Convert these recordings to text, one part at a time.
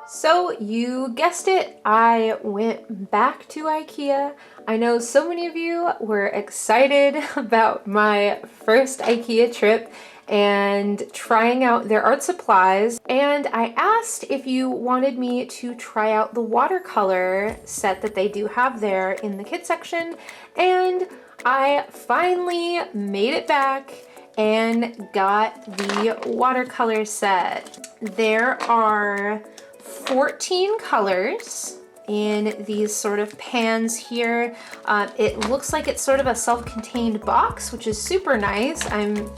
So you guessed it, I went back to Ikea. I know so many of you were excited about my first Ikea trip and trying out their art supplies, and I asked if you wanted me to try out the watercolor set that they do have there in the kids section, and I finally made it back and got the watercolor set. There are 14 colors in these sort of pans here. It looks like it's sort of a self-contained box, which is super nice. I'm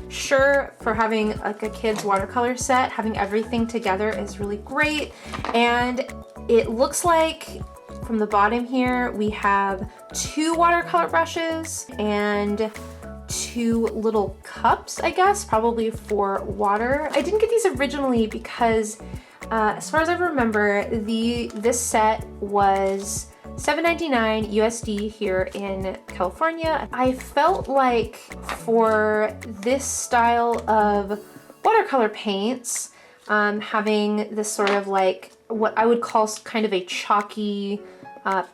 sure for having like a kid's watercolor set, having everything together is really great. And it looks like from the bottom here, we have 2 watercolor brushes and 2 little cups, I guess, probably for water. I didn't get these originally because as far as I remember, this set was $7.99 USD here in California. I felt like for this style of watercolor paints, having this sort of like what I would call kind of a chalky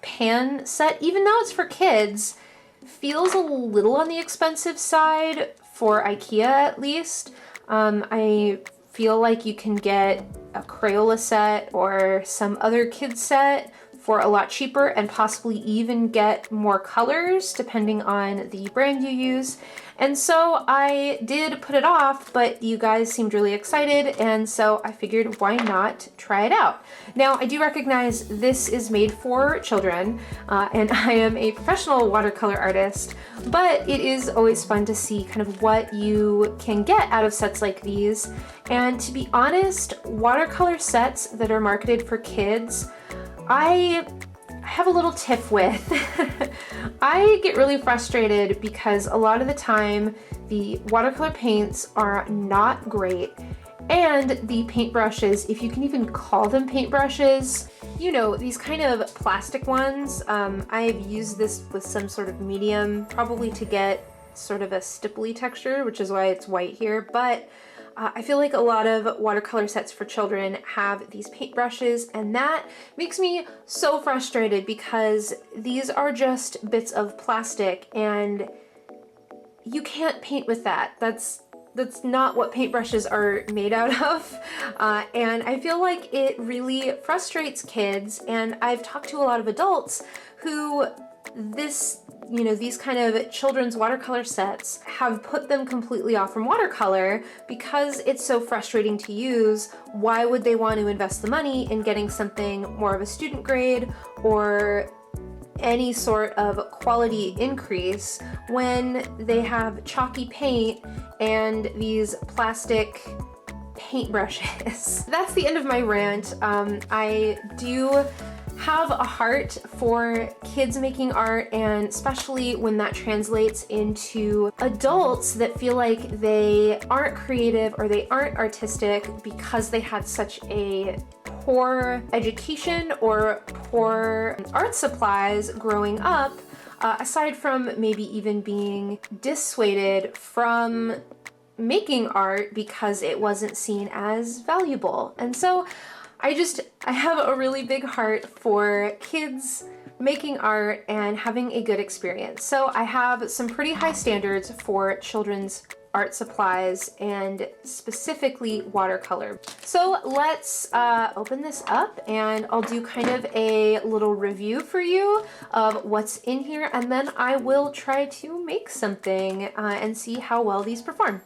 pan set, even though it's for kids, feels a little on the expensive side for Ikea at least. I feel like you can get a Crayola set or some other kid set for a lot cheaper and possibly even get more colors depending on the brand you use. And so I did put it off, but you guys seemed really excited, and so I figured why not try it out. Now, I do recognize this is made for children, and I am a professional watercolor artist, but it is always fun to see kind of what you can get out of sets like these. And to be honest, watercolor sets that are marketed for kids, I have a little tiff with. I get really frustrated because a lot of the time the watercolor paints are not great, and the paintbrushes, if you can even call them paintbrushes, you know, these kind of plastic ones. I've used this with some sort of medium, probably to get sort of a stipply texture, which is why it's white here, but I feel like a lot of watercolor sets for children have these paintbrushes, and that makes me so frustrated because these are just bits of plastic and you can't paint with that. That's not what paintbrushes are made out of. And I feel like it really frustrates kids, and I've talked to a lot of adults who these kind of children's watercolor sets have put them completely off from watercolor because it's so frustrating to use. Why would they want to invest the money in getting something more of a student grade or any sort of quality increase when they have chalky paint and these plastic paintbrushes? That's the end of my rant. I do have a heart for kids making art, and especially when that translates into adults that feel like they aren't creative or they aren't artistic because they had such a poor education or poor art supplies growing up, aside from maybe even being dissuaded from making art because it wasn't seen as valuable. And so I have a really big heart for kids making art and having a good experience. So I have some pretty high standards for children's art supplies and specifically watercolor. So let's open this up and I'll do kind of a little review for you of what's in here, and then I will try to make something and see how well these perform.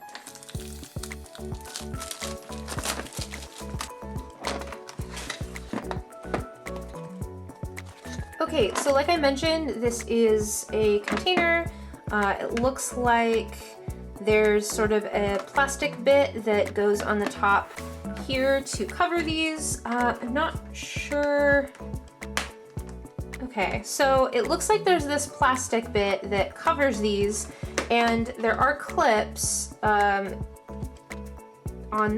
Okay, so like I mentioned, this is a container. It looks like there's sort of a plastic bit that goes on the top here to cover these. I'm not sure. Okay, so it looks like there's this plastic bit that covers these, and there are clips on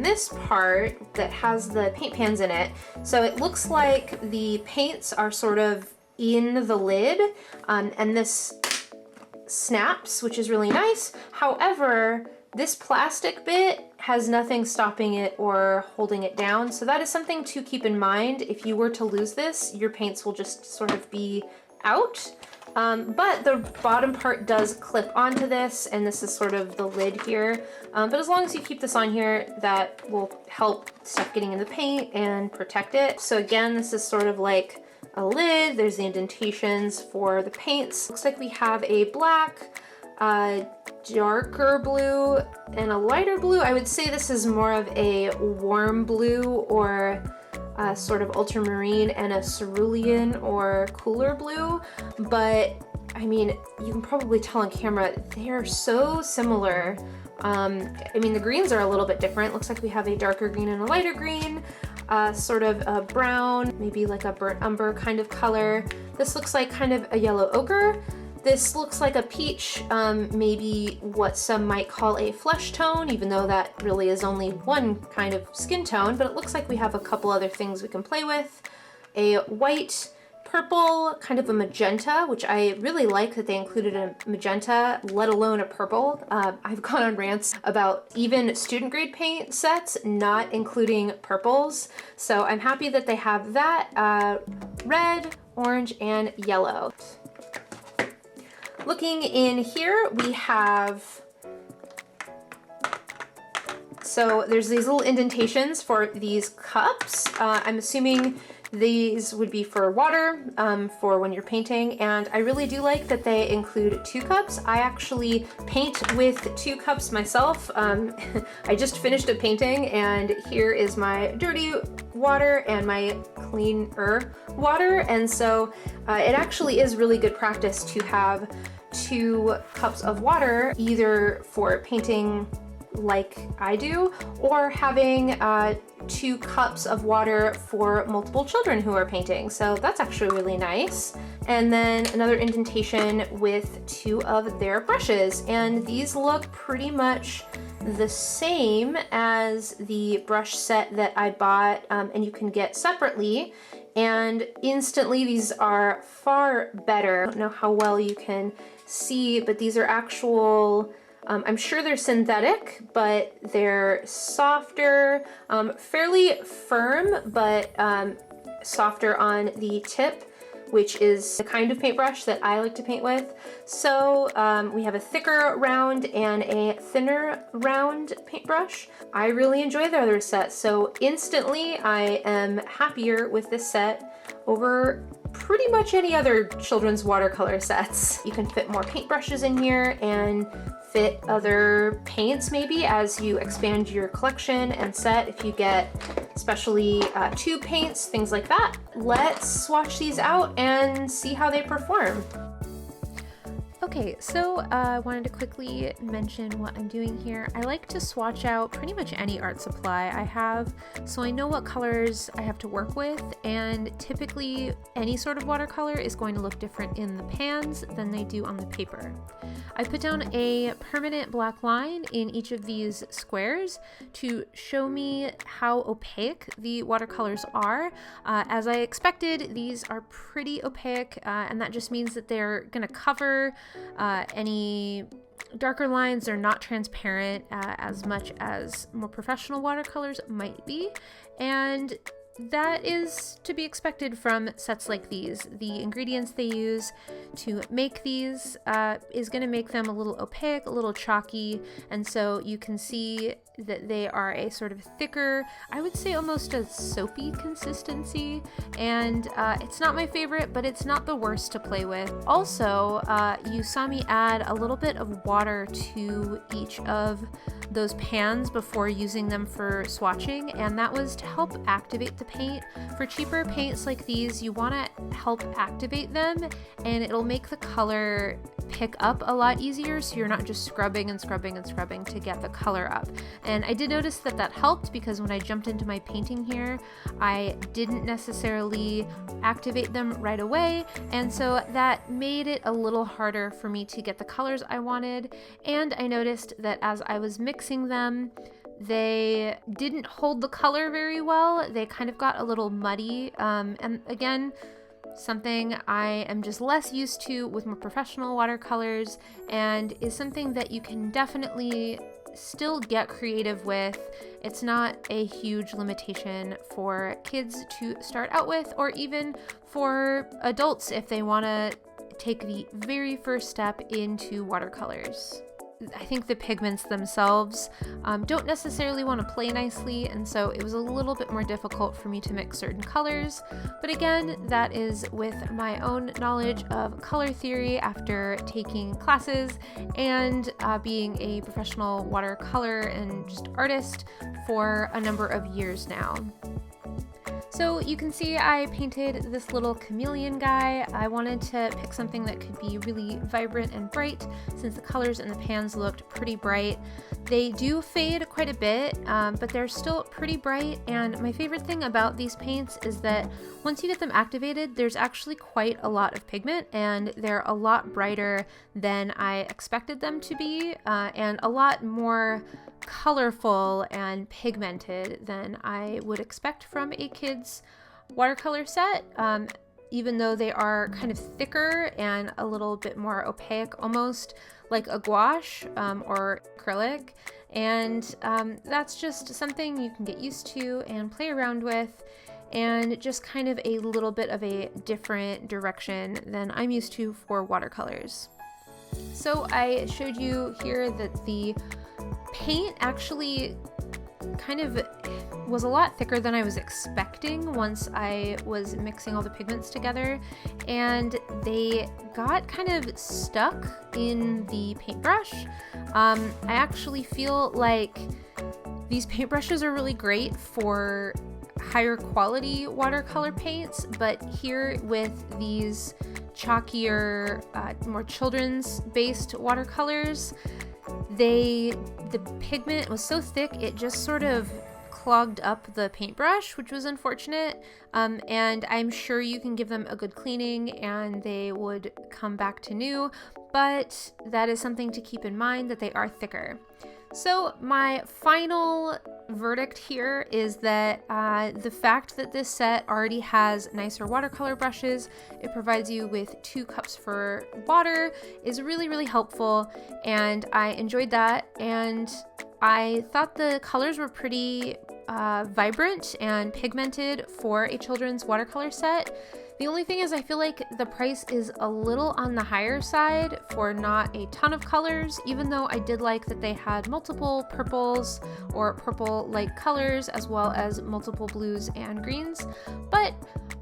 this part that has the paint pans in it. So it looks like the paints are sort of in the lid, and this snaps, which is really nice. However, This plastic bit has nothing stopping it or holding it down, so that is something to keep in mind. If you were to lose this, your paints will just sort of be out. But the bottom part does clip onto this, and this is sort of the lid here. But as long as you keep this on here, that will help stuff getting in the paint and protect it. So again, this is sort of like a lid. There's the indentations for the paints. Looks like we have a black, darker blue, and a lighter blue. I would say this is more of a warm blue or sort of ultramarine, and a cerulean or cooler blue. But I mean, you can probably tell on camera, they are so similar. I mean, the greens are a little bit different. Looks like we have a darker green and a lighter green, sort of a brown, maybe like a burnt umber kind of color. This looks like kind of a yellow ochre. This looks like a peach, maybe what some might call a flesh tone, even though that really is only one kind of skin tone, but it looks like we have a couple other things we can play with. A white, purple, kind of a magenta, which I really like that they included a magenta, let alone a purple. I've gone on rants about even student grade paint sets not including purples, so I'm happy that they have that. Red, orange, and yellow. Looking in here, we have, so there's these little indentations for these cups. I'm assuming these would be for water, for when you're painting, and I really do like that they include 2 cups. I actually paint with 2 cups myself. I just finished a painting, and here is my dirty water and my cleaner water, and so it actually is really good practice to have 2 cups of water, either for painting like I do, or having 2 cups of water for multiple children who are painting. So that's actually really nice. And then another indentation with 2 of their brushes. And these look pretty much the same as the brush set that I bought, and you can get separately. And instantly these are far better. I don't know how well you can see, but these are actual, I'm sure they're synthetic, but they're softer, fairly firm, but softer on the tip, which is the kind of paintbrush that I like to paint with. So we have a thicker round and a thinner round paintbrush. I really enjoy the other set, so instantly I am happier with this set over pretty much any other children's watercolor sets. You can fit more paintbrushes in here and fit other paints maybe as you expand your collection and set, if you get especially tube paints, things like that. Let's swatch these out and see how they perform. Okay, so I wanted to quickly mention what I'm doing here. I like to swatch out pretty much any art supply I have, so I know what colors I have to work with, and typically any sort of watercolor is going to look different in the pans than they do on the paper. I put down a permanent black line in each of these squares to show me how opaque the watercolors are. As I expected, these are pretty opaque, and that just means that they're gonna cover any darker lines. Are not transparent as much as more professional watercolors might be, and that is to be expected from sets like these. The ingredients they use to make these is going to make them a little opaque, a little chalky, and so you can see that they are a sort of thicker, I would say almost a soapy consistency, and it's not my favorite, but it's not the worst to play with. Also, you saw me add a little bit of water to each of those pans before using them for swatching, and that was to help activate the paint. For cheaper paints like these, you want to help activate them, and it'll make the color pick up a lot easier, so you're not just scrubbing and scrubbing and scrubbing to get the color up. And I did notice that that helped, because when I jumped into my painting here, I didn't necessarily activate them right away, and so that made it a little harder for me to get the colors I wanted. And I noticed that as I was mixing them, they didn't hold the color very well. They kind of got a little muddy, and again, something I am just less used to with more professional watercolors, and is something that you can definitely still get creative with. It's not a huge limitation for kids to start out with, or even for adults if they want to take the very first step into watercolors. I think the pigments themselves don't necessarily want to play nicely, and so it was a little bit more difficult for me to mix certain colors. But again, that is with my own knowledge of color theory after taking classes and being a professional watercolor and just artist for a number of years now. So you can see I painted this little chameleon guy. I wanted to pick something that could be really vibrant and bright since the colors in the pans looked pretty bright. They do fade quite a bit, but they're still pretty bright, and my favorite thing about these paints is that once you get them activated, there's actually quite a lot of pigment, and they're a lot brighter than I expected them to be, and a lot more colorful and pigmented than I would expect from a kid's watercolor set, even though they are kind of thicker and a little bit more opaque, almost like a gouache or acrylic. And that's just something you can get used to and play around with, and just kind of a little bit of a different direction than I'm used to for watercolors. So I showed you here that the paint actually kind of was a lot thicker than I was expecting once I was mixing all the pigments together, and they got kind of stuck in the paintbrush. I actually feel like these paintbrushes are really great for higher quality watercolor paints, but here with these chalkier, more children's based watercolors, the pigment was so thick it just sort of clogged up the paintbrush, which was unfortunate, and I'm sure you can give them a good cleaning and they would come back to new, but that is something to keep in mind, that they are thicker. So my final verdict here is that the fact that this set already has nicer watercolor brushes, it provides you with 2 cups for water, is really, really helpful, and I enjoyed that, and I thought the colors were pretty vibrant and pigmented for a children's watercolor set. The only thing is I feel like the price is a little on the higher side for not a ton of colors, even though I did like that they had multiple purples or purple-like colors, as well as multiple blues and greens, but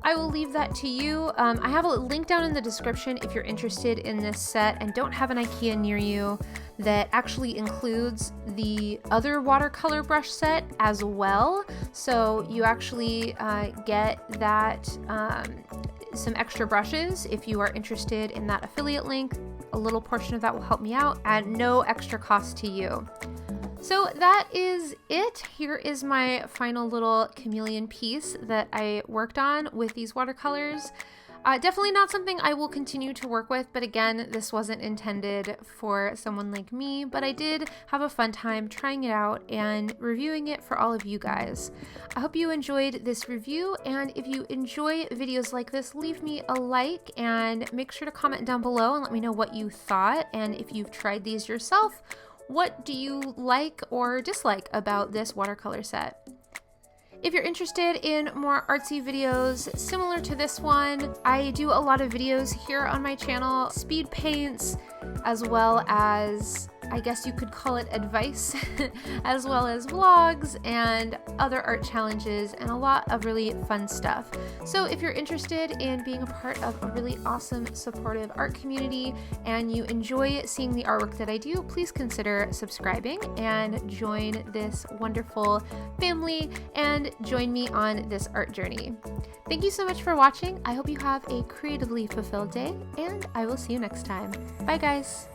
I will leave that to you. I have a link down in the description if you're interested in this set and don't have an Ikea near you that actually includes the other watercolor brush set as well. So you actually get that some extra brushes if you are interested in that affiliate link. A little portion of that will help me out at no extra cost to you. So that is it. Here is my final little chameleon piece that I worked on with these watercolors. Definitely not something I will continue to work with, but again, this wasn't intended for someone like me, but I did have a fun time trying it out and reviewing it for all of you guys. I hope you enjoyed this review, and if you enjoy videos like this, leave me a like and make sure to comment down below and let me know what you thought, and if you've tried these yourself, what do you like or dislike about this watercolor set? If you're interested in more artsy videos similar to this one, I do a lot of videos here on my channel, speed paints, as well as, I guess you could call it advice, as well as vlogs and other art challenges and a lot of really fun stuff. So if you're interested in being a part of a really awesome, supportive art community and you enjoy seeing the artwork that I do, please consider subscribing and join this wonderful family and join me on this art journey. Thank you so much for watching. I hope you have a creatively fulfilled day, and I will see you next time. Bye guys!